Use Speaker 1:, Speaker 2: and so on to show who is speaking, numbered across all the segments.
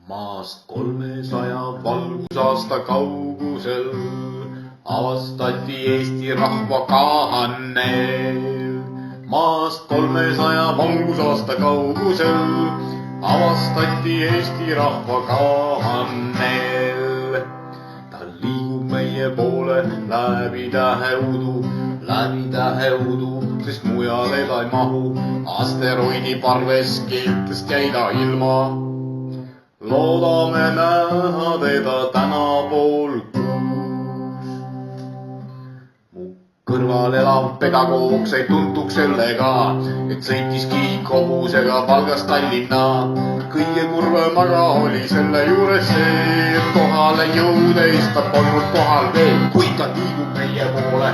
Speaker 1: Maast 300 valgusaasta kaugusel avastati Eesti rahva kahanel. Maast 300 valgusaasta kaugusel avastati Eesti rahva kahanel. Ta liigub meie poole läbi täheudu, sest mujale ta ei mahu. Asteroidi parves keeltest jäi ta ilma. Loodame näha teda tänapool kuus. Mu kõrval elav pedagoog sai tuntuks sellega, et sõitis kiikhobusega Valgast Tallinna. Kõige kurvem aga oli selle juures see, et kohale jõudes ta polnud kohal veel, kuid ta liigub meie poole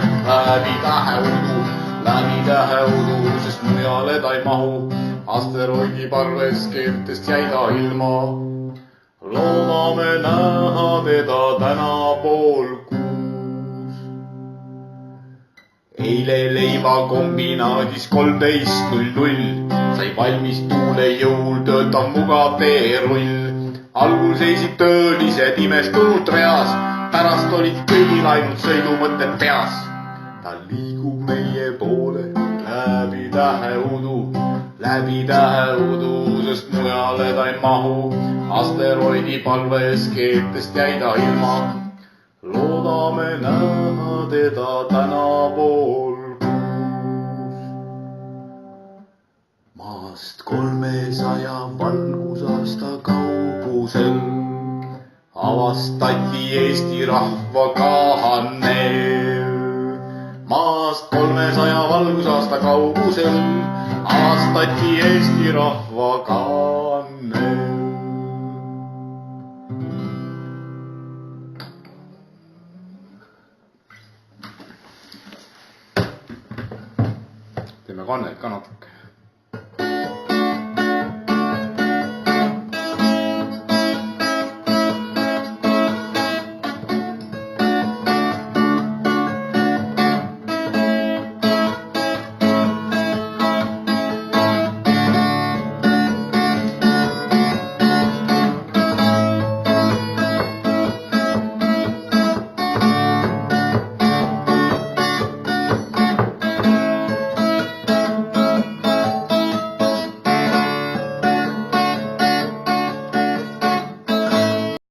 Speaker 1: läbi täheudu, sest mujale ta ei mahu. Asteroidi parves keeltest jäi ta ilma. Loodame näha teda tänapool kuus. Eile leivakombinaadis 13:00 sai valmis tuule jõul töötav mugav teerull. Algul seisid töölised imestunud reas, pärast olid kõigil ainult sõidumõtted peas. Ta liigub meie poole läbi täheudu, sest mujale ta ei mahu. Asteroidi palves keeltest jäi ta ilma. Loodame näha teda tänapool kuus. Maast 300 valgusaasta kaugusel avastati Eesti rahva kahanel. Maast 300 valgusaasta kaugusel avastati Eesti rahva kahanel. Teeme kannet ka natuke.